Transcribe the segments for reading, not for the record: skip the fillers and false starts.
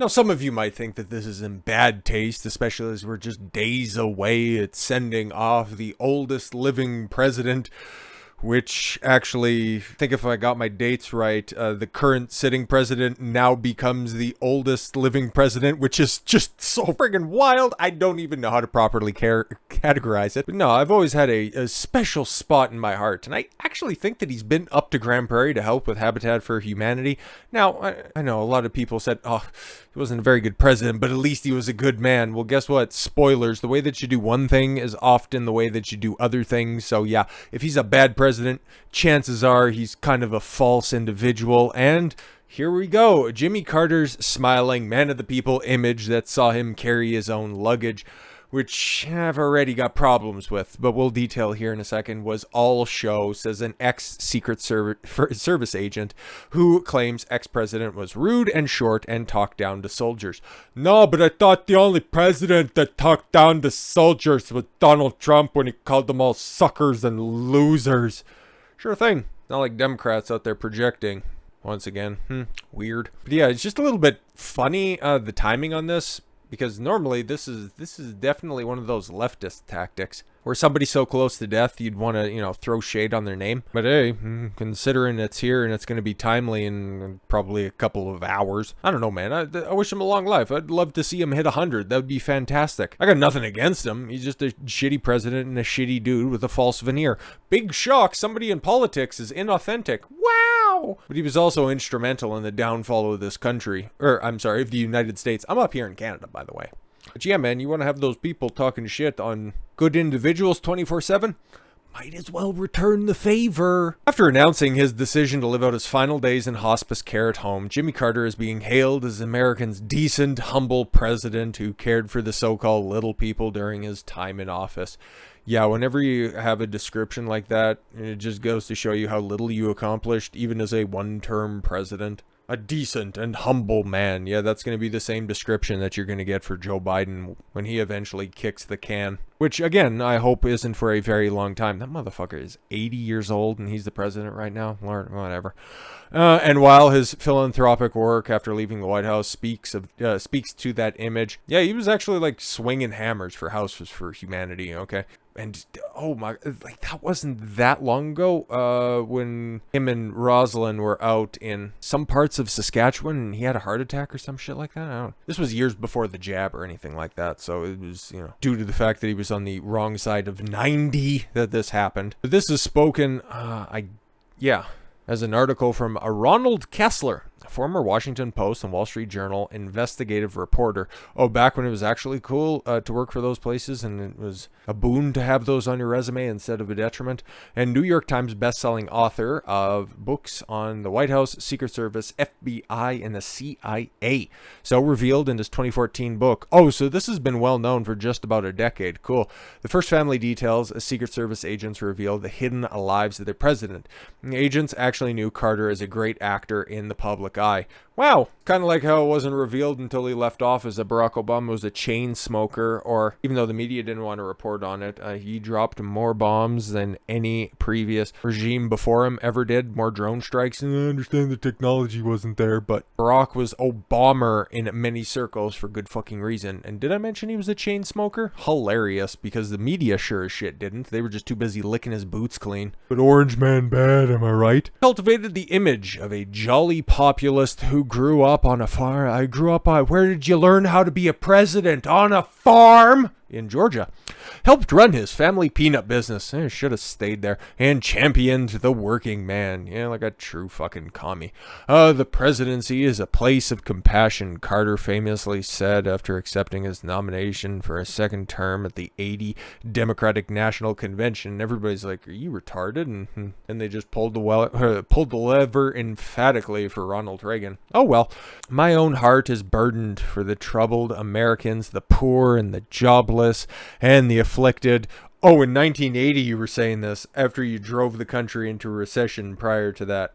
Now, some of you might think that this is in bad taste, especially as we're just days away at sending off the oldest living president, which actually, I think if I got my dates right, the current sitting president now becomes the oldest living president, which is just so friggin' wild. I don't even know how to properly categorize it. But no, I've always had a special spot in my heart, and I actually think that he's been up to Grand Prairie to help with Habitat for Humanity. Now, I know a lot of people said, oh, he wasn't a very good president, but at least he was a good man. Well, guess what? Spoilers. The way that you do one thing is often the way that you do other things. So yeah, if he's a bad president, chances are he's kind of a false individual. And here we go. Jimmy Carter's smiling man of the people image that saw him carry his own luggage, which I've already got problems with, but we'll detail here in a second, was all show, says an ex-Secret Service agent who claims ex-president was rude and short and talked down to soldiers. No, but I thought the only president that talked down to soldiers was Donald Trump when he called them all suckers and losers. Sure thing. Not like Democrats out there projecting. Once again, weird. But yeah, it's just a little bit funny, the timing on this. Because normally this is definitely one of those leftist tactics where somebody's so close to death you'd want to, throw shade on their name. But hey, considering it's here and it's going to be timely in probably a couple of hours, I don't know, man. I wish him a long life. I'd love to see him hit 100. That would be fantastic. I got nothing against him. He's just a shitty president and a shitty dude with a false veneer. Big shock. Somebody in politics is inauthentic. Wow. But he was also instrumental in the downfall of this country. Of the United States. I'm up here in Canada, by the way. But yeah, man, you want to have those people talking shit on good individuals 24/7? Might as well return the favor. After announcing his decision to live out his final days in hospice care at home, Jimmy Carter is being hailed as America's decent, humble president who cared for the so-called little people during his time in office. Yeah, whenever you have a description like that, it just goes to show you how little you accomplished, even as a one-term president. A decent and humble man. Yeah, that's going to be the same description that you're going to get for Joe Biden when he eventually kicks the can. Which, again, I hope isn't for a very long time. That motherfucker is 80 years old and he's the president right now. Lord, whatever. And while his philanthropic work after leaving the White House speaks to that image, yeah, he was actually like swinging hammers for Houses for Humanity, okay? And oh my, like that wasn't that long ago when him and Rosalind were out in some parts of Saskatchewan and he had a heart attack or some shit like that. I don't know. This was years before the jab or anything like that. So it was, due to the fact that he was on the wrong side of 90 that this happened. But this is spoken, as an article from Ronald Kessler, a former Washington Post and Wall Street Journal investigative reporter. Oh, back when it was actually cool to work for those places and it was a boon to have those on your resume instead of a detriment. And New York Times bestselling author of books on the White House, Secret Service, FBI, and the CIA. So revealed in his 2014 book. Oh, so this has been well known for just about a decade. Cool. The first family details Secret Service agents revealed the hidden lives of their president. The agents actually knew Carter as a great actor in the public eye. Wow, kind of like how it wasn't revealed until he left office that Barack Obama was a chain smoker, or even though the media didn't want to report on it, he dropped more bombs than any previous regime before him ever did, more drone strikes, and I understand the technology wasn't there, but Barack was Obama in many circles for good fucking reason. And did I mention he was a chain smoker? Hilarious, because the media sure as shit didn't. They were just too busy licking his boots clean. But Orange Man bad, am I right? Cultivated the image of a jolly populist who grew up on a farm. Where did you learn how to be a president? On a farm in Georgia. Helped run his family peanut business. Should have stayed there. And championed the working man. Yeah, like a true fucking commie. The presidency is a place of compassion, Carter famously said after accepting his nomination for a second term at the 80 Democratic National Convention. Everybody's like, are you retarded? And they just pulled the lever emphatically for Ronald Reagan. Oh well. My own heart is burdened for the troubled Americans, the poor and the jobless and the afflicted. Oh, in 1980 you were saying this after you drove the country into a recession prior to that.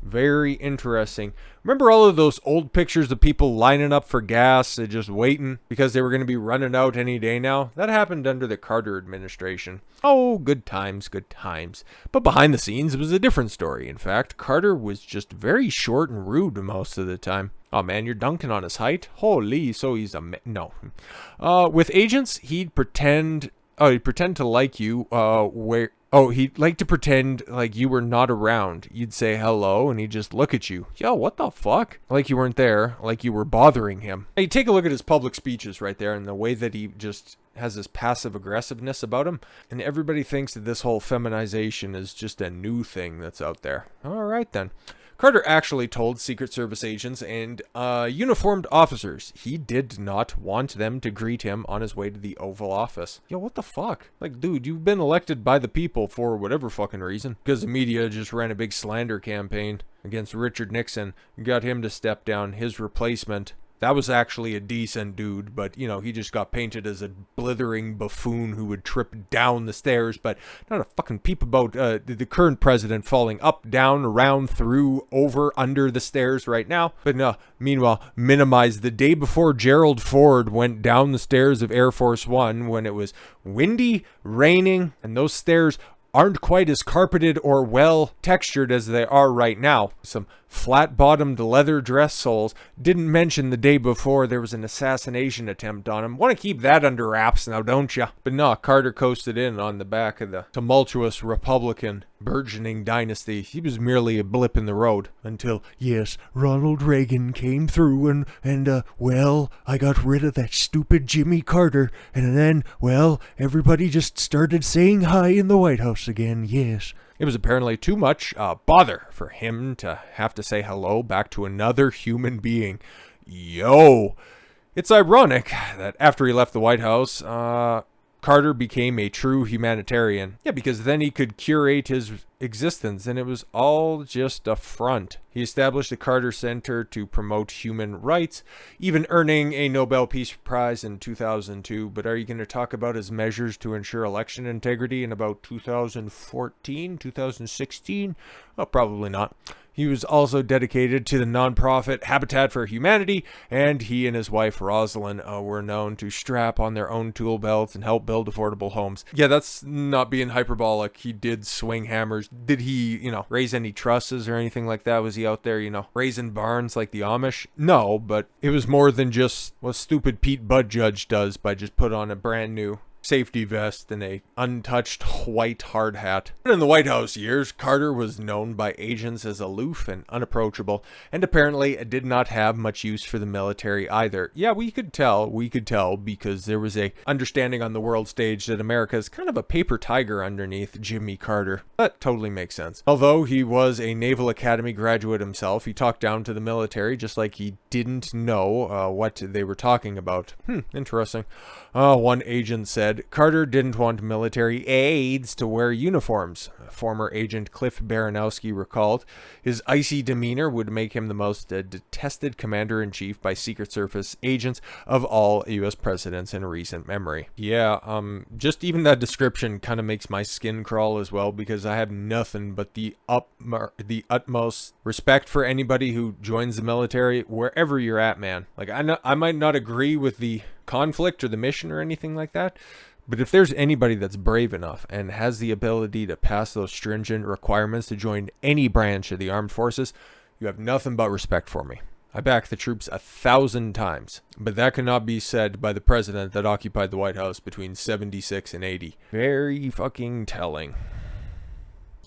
Very interesting. Remember all of those old pictures of people lining up for gas and just waiting because they were going to be running out any day now? That happened under the Carter administration. Oh, good times, good times. But behind the scenes, it was a different story. In fact, Carter was just very short and rude most of the time. Oh man, you're dunking on his height? Holy, so he's a no. With agents, he'd pretend to like you, he'd like to pretend like you were not around. You'd say hello, and he'd just look at you. Yo, what the fuck? Like you weren't there, like you were bothering him. Hey, take a look at his public speeches right there, and the way that he just has this passive aggressiveness about him. And everybody thinks that this whole feminization is just a new thing that's out there. All right, then. Carter actually told Secret Service agents and uniformed officers he did not want them to greet him on his way to the Oval Office. Yo, what the fuck? Like, dude, you've been elected by the people for whatever fucking reason. Because the media just ran a big slander campaign against Richard Nixon, got him to step down. His replacement, that was actually a decent dude, but, you know, he just got painted as a blithering buffoon who would trip down the stairs, but not a fucking peep about the current president falling up, down, around, through, over, under the stairs right now. But no, meanwhile, minimize the day before Gerald Ford went down the stairs of Air Force One when it was windy, raining, and those stairs aren't quite as carpeted or well textured as they are right now. Some flat-bottomed leather dress soles. Didn't mention the day before there was an assassination attempt on him. Want to keep that under wraps now, don't ya? But no, Carter coasted in on the back of the tumultuous Republican burgeoning dynasty. He was merely a blip in the road until, yes, Ronald Reagan came through and well, I got rid of that stupid Jimmy Carter, and then, well, everybody just started saying hi in the White House again, yes. It was apparently too much bother for him to have to say hello back to another human being. Yo! It's ironic that after he left the White House, Carter became a true humanitarian. Yeah, because then he could curate his existence, and it was all just a front. He established the Carter Center to promote human rights, even earning a Nobel Peace Prize in 2002. But are you going to talk about his measures to ensure election integrity in about 2014, 2016? Well, probably not. He was also dedicated to the nonprofit Habitat for Humanity, and he and his wife Rosalind were known to strap on their own tool belts and help build affordable homes. Yeah, that's not being hyperbolic. He did swing hammers. Did he, raise any trusses or anything like that? Was he out there, raising barns like the Amish? No, but it was more than just what stupid Pete Buttigieg does by just put on a brand new safety vest and a untouched white hard hat. In the White House years, Carter was known by agents as aloof and unapproachable, and apparently did not have much use for the military either. Yeah, we could tell because there was a understanding on the world stage that America is kind of a paper tiger underneath Jimmy Carter. That totally makes sense. Although he was a Naval Academy graduate himself, he talked down to the military just like he didn't know what they were talking about. Interesting. One agent said Carter didn't want military aides to wear uniforms. Former agent Cliff Baranowski recalled his icy demeanor would make him the most detested commander-in-chief by Secret Service agents of all U.S. presidents in recent memory. Yeah, just even that description kind of makes my skin crawl as well, because I have nothing but the utmost respect for anybody who joins the military, wherever you're at, man. Like, I might not agree with the conflict or the mission or anything like that, but if there's anybody that's brave enough and has the ability to pass those stringent requirements to join any branch of the armed forces, you have nothing but respect for me. I back the troops 1,000 times, but that cannot be said by the president that occupied the White House between 76 and 80. Very fucking telling.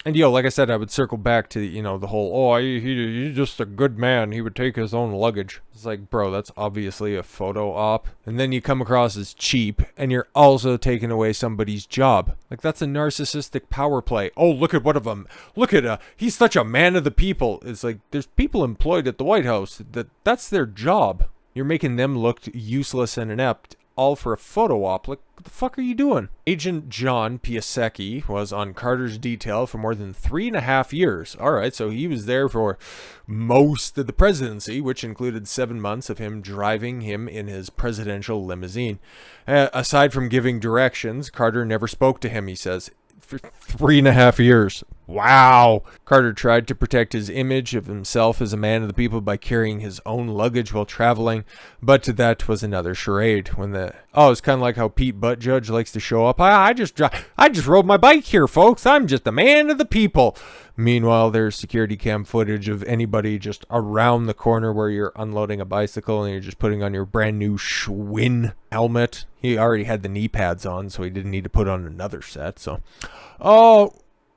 And like I said, I would circle back to, the whole, he's just a good man. He would take his own luggage. It's like, bro, that's obviously a photo op. And then you come across as cheap, and you're also taking away somebody's job. Like, that's a narcissistic power play. Oh, look at he's such a man of the people. It's like, there's people employed at the White House. That's their job. You're making them look useless and inept, all for a photo op. Like, what the fuck are you doing? Agent John Piasecki was on Carter's detail for more than 3.5 years. All right, so he was there for most of the presidency, which included 7 months of him driving him in his presidential limousine. Aside from giving directions, Carter never spoke to him, he says, for 3.5 years. Wow. Carter tried to protect his image of himself as a man of the people by carrying his own luggage while traveling, but that was another charade. It's kind of like how Pete Buttigieg likes to show up. I just rode my bike here, folks. I'm just a man of the people. Meanwhile, there's security cam footage of anybody just around the corner where you're unloading a bicycle and you're just putting on your brand new Schwinn helmet. He already had the knee pads on, so he didn't need to put on another set.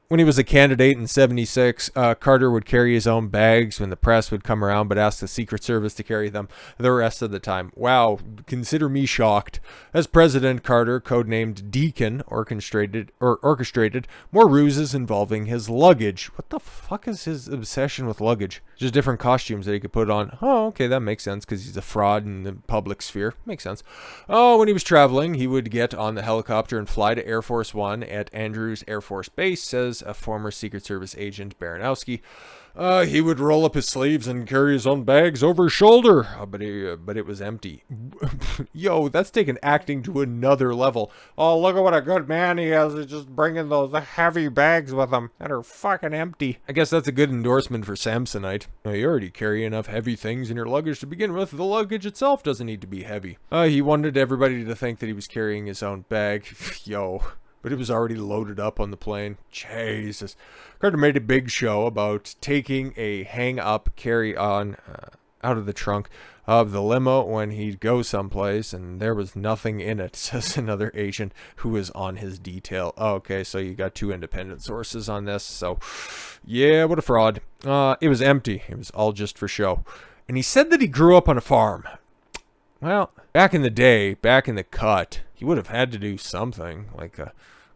When he was a candidate in 76, Carter would carry his own bags when the press would come around, but ask the Secret Service to carry them the rest of the time. Wow, consider me shocked. As president, Carter, codenamed Deacon, orchestrated more ruses involving his luggage. What the fuck is his obsession with luggage? Just different costumes that he could put on. Oh, okay, that makes sense because he's a fraud in the public sphere. Makes sense. When he was traveling, he would get on the helicopter and fly to Air Force One at Andrews Air Force Base, says a former Secret Service agent, Baranowski. He would roll up his sleeves and carry his own bags over his shoulder, but it was empty. Yo, that's taking acting to another level. Oh, look at what a good man he is. He's just bringing those heavy bags with him that are fucking empty. I guess that's a good endorsement for Samsonite. You already carry enough heavy things in your luggage to begin with. The luggage itself doesn't need to be heavy. He wanted everybody to think that he was carrying his own bag. Yo. But it was already loaded up on the plane. Jesus. Carter made a big show about taking a hang-up carry-on out of the trunk of the limo when he'd go someplace, and there was nothing in it, says another agent who was on his detail. Okay, so you got two independent sources on this. So, yeah, what a fraud. It was empty. It was all just for show. And he said that he grew up on a farm. Well, back in the day, back in the cut, he would have had to do something. Like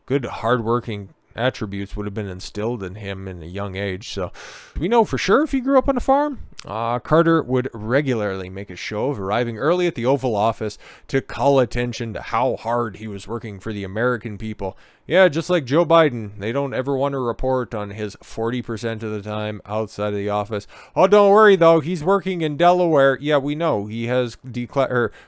good hardworking attributes would have been instilled in him in a young age. So, do we know for sure if he grew up on a farm? Carter would regularly make a show of arriving early at the Oval Office to call attention to how hard he was working for the American people. Yeah, just like Joe Biden, they don't ever want to report on his 40% of the time outside of the office. Oh, don't worry though, he's working in Delaware. Yeah, we know he has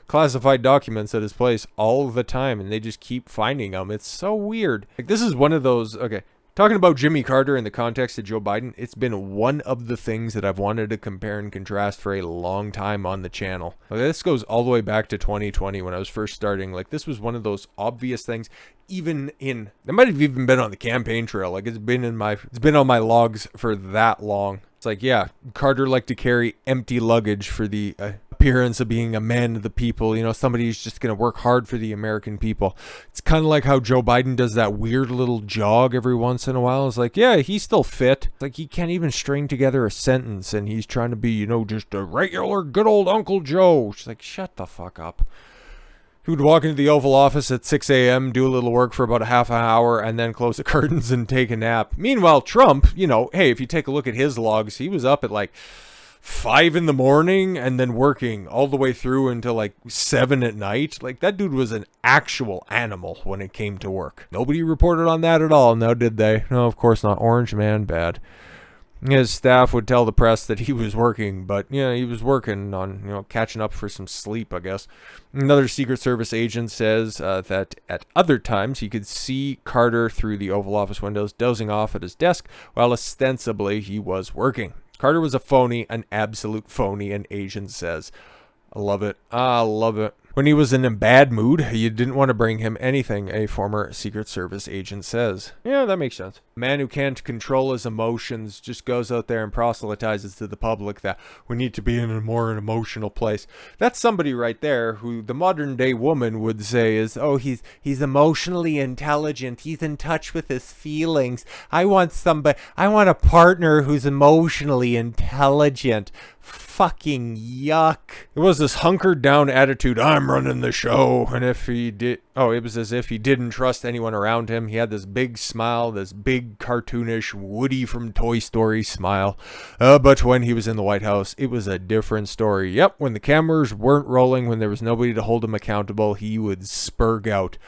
classified documents at his place all the time, and they just keep finding them. It's so weird. Like, this is one of those. Okay. Talking about Jimmy Carter in the context of Joe Biden, it's been one of the things that I've wanted to compare and contrast for a long time on the channel. This goes all the way back to 2020 when I was first starting. Like, this was one of those obvious things. It might have even been on the campaign trail. Like, it's been on my logs for that long. It's like, yeah, Carter liked to carry empty luggage for the appearance of being a man of the people, somebody who's just going to work hard for the American people. It's kind of like how Joe Biden does that weird little jog every once in a while. It's like, yeah, he's still fit. It's like he can't even string together a sentence, and he's trying to be, just a regular good old Uncle Joe. It's like, shut the fuck up. He would walk into the Oval Office at 6 a.m., do a little work for about a half an hour, and then close the curtains and take a nap. Meanwhile, Trump, hey, if you take a look at his logs, he was up at like 5 in the morning and then working all the way through until like 7 at night. Like, that dude was an actual animal when it came to work. Nobody reported on that at all, now did they? No, of course not. Orange man, bad. His staff would tell the press that he was working, but he was working on catching up for some sleep, I guess. Another Secret Service agent says that at other times he could see Carter through the Oval Office windows dozing off at his desk while ostensibly he was working. Carter was a phony, an absolute phony, an agent says. I love it. I love it. When he was in a bad mood, you didn't want to bring him anything, a former Secret Service agent says. Yeah, that makes sense. A man who can't control his emotions just goes out there and proselytizes to the public that we need to be in a more emotional place. That's somebody right there who the modern day woman would say is, oh, he's emotionally intelligent. He's in touch with his feelings. I want a partner who's emotionally intelligent. Fucking yuck. It was this hunkered down attitude, I'm running the show, and it was as if he didn't trust anyone around him. He had this big smile, this big cartoonish Woody from Toy Story smile. But when he was in the White House, it was a different story. Yep, when the cameras weren't rolling, when there was nobody to hold him accountable, he would spurg out.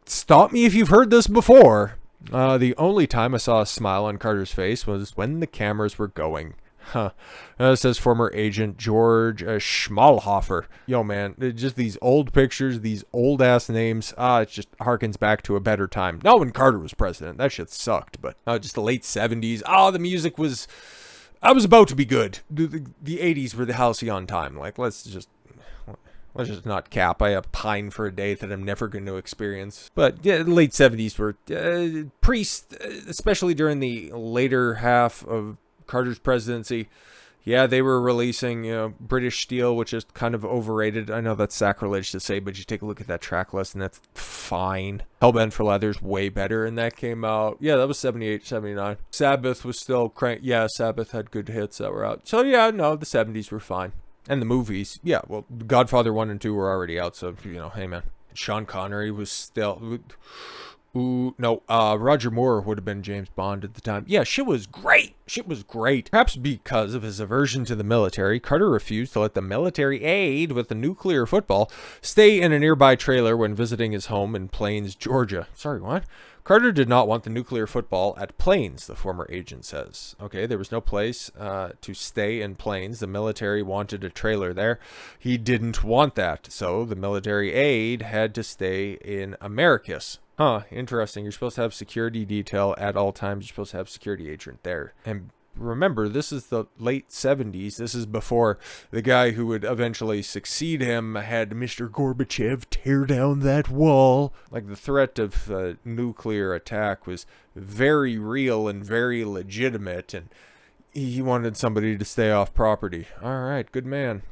Stop me if you've heard this before. The only time I saw a smile on Carter's face was when the cameras were going. Huh. It says former agent George Schmalhofer. Yo, man, just these old pictures, these old ass names. It just harkens back to a better time. Not when Carter was president. That shit sucked. But just the late 70s. The music was. I was about to be good. The 80s were the halcyon time. Like, let's just not cap. I pine for a day that I'm never going to experience. But yeah, the late 70s were especially during the later half of Carter's presidency. Yeah, they were releasing, British Steel, which is kind of overrated. I know that's sacrilege to say, but you take a look at that track list, and that's fine. Hellbent for Leather's way better, and that came out, yeah, that was 78, 79. Sabbath was still yeah, Sabbath had good hits that were out. So, yeah, no, the 70s were fine. And the movies, yeah, well, Godfather 1 and 2 were already out, so, hey, man. Sean Connery was still... Roger Moore would have been James Bond at the time. Yeah, shit was great. Perhaps because of his aversion to the military, Carter refused to let the military aide with the nuclear football stay in a nearby trailer when visiting his home in Plains, Georgia. Sorry, what? Carter did not want the nuclear football at Plains, the former agent says. Okay, there was no place to stay in Plains. The military wanted a trailer there. He didn't want that, so the military aide had to stay in Americus. Huh, interesting. You're supposed to have security detail at all times. You're supposed to have security agent there. And remember, this is the late 70s. This is before the guy who would eventually succeed him had Mr. Gorbachev tear down that wall. Like, the threat of nuclear attack was very real and very legitimate, and he wanted somebody to stay off property. All right, good man.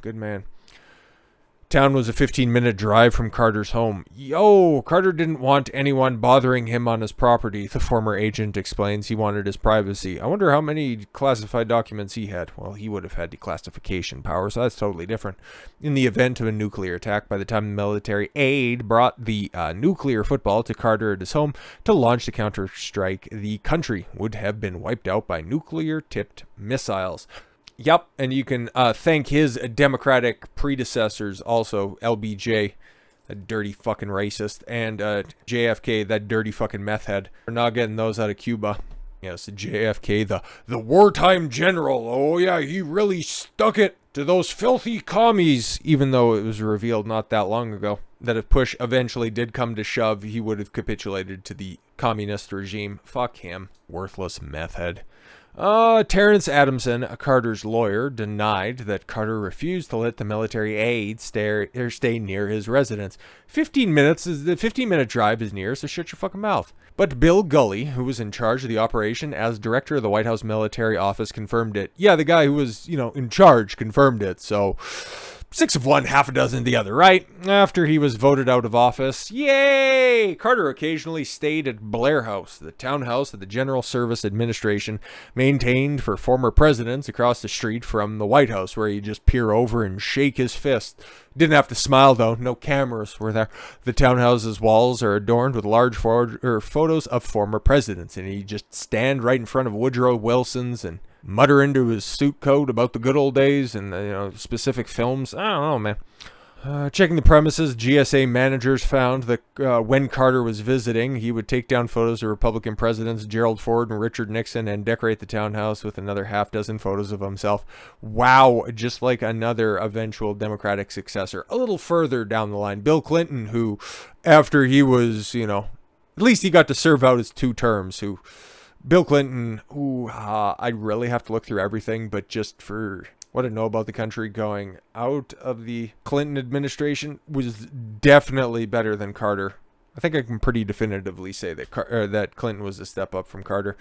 Town was a 15-minute drive from Carter's home. Yo, Carter didn't want anyone bothering him on his property, the former agent explains. He wanted his privacy. I wonder how many classified documents he had. Well, he would have had declassification power, so that's totally different. In the event of a nuclear attack, by the time the military aide brought the nuclear football to Carter at his home to launch the counterstrike, the country would have been wiped out by nuclear-tipped missiles. Yep, and you can thank his Democratic predecessors also, LBJ, that dirty fucking racist, and JFK, that dirty fucking meth head. We're not getting those out of Cuba. Yes, JFK, the wartime general. Oh yeah, he really stuck it to those filthy commies, even though it was revealed not that long ago that if push eventually did come to shove, he would have capitulated to the communist regime. Fuck him. Worthless meth head. Terrence Adamson, Carter's lawyer, denied that Carter refused to let the military aide stay near his residence. 15-minute drive is near, so shut your fucking mouth. But Bill Gully, who was in charge of the operation as director of the White House military office, confirmed it. Yeah, the guy who was, in charge confirmed it, so 6 of one, half a dozen the other, right? After he was voted out of office, yay! Carter occasionally stayed at Blair House, the townhouse that the General Service Administration maintained for former presidents across the street from the White House, where he'd just peer over and shake his fist. Didn't have to smile, though. No cameras were there. The townhouse's walls are adorned with large photos of former presidents, and he'd just stand right in front of Woodrow Wilson's and mutter into his suit coat about the good old days and specific films. I don't know, man. Checking the premises, GSA managers found that when Carter was visiting, he would take down photos of Republican presidents Gerald Ford and Richard Nixon and decorate the townhouse with another half dozen photos of himself. Wow, just like another eventual Democratic successor. A little further down the line, Bill Clinton, who, after he was, at least he got to serve out his 2 terms, Bill Clinton, I'd really have to look through everything, but just for what I know about the country, going out of the Clinton administration was definitely better than Carter. I think I can pretty definitively say that Clinton was a step up from Carter.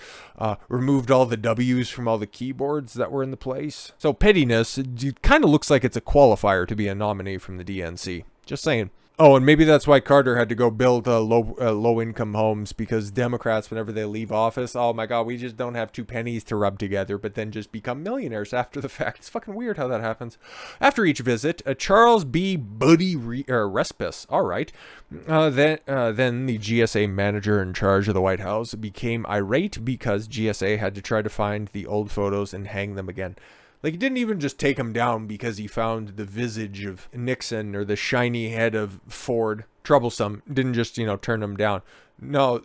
Removed all the W's from all the keyboards that were in the place. So pettiness, it kind of looks like it's a qualifier to be a nominee from the DNC. Just saying. Oh, and maybe that's why Carter had to go build low-income homes, because Democrats, whenever they leave office, oh my God, we just don't have 2 pennies to rub together, but then just become millionaires after the fact. It's fucking weird how that happens. After each visit, Charles B. Buddy Respis, all right, then the GSA manager in charge of the White House became irate because GSA had to try to find the old photos and hang them again. Like, he didn't even just take him down because he found the visage of Nixon or the shiny head of Ford troublesome. Didn't just, turn him down. No,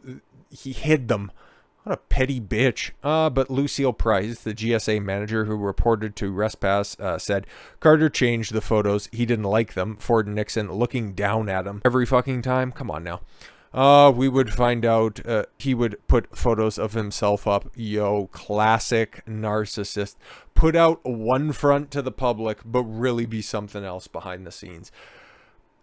he hid them. What a petty bitch. But Lucille Price, the GSA manager who reported to Respass, said Carter changed the photos. He didn't like them. Ford and Nixon looking down at him every fucking time. Come on now. We would find out he would put photos of himself up. Yo, classic narcissist. Put out one front to the public, but really be something else behind the scenes.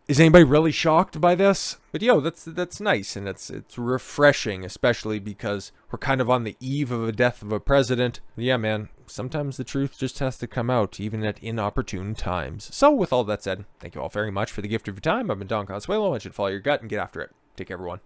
Is anybody really shocked by this? But yo, that's nice, and it's refreshing, especially because we're kind of on the eve of a death of a president. Yeah, man, sometimes the truth just has to come out, even at inopportune times. So with all that said, thank you all very much for the gift of your time. I've been Don Consuelo. I should follow your gut and get after it. Take care, everyone.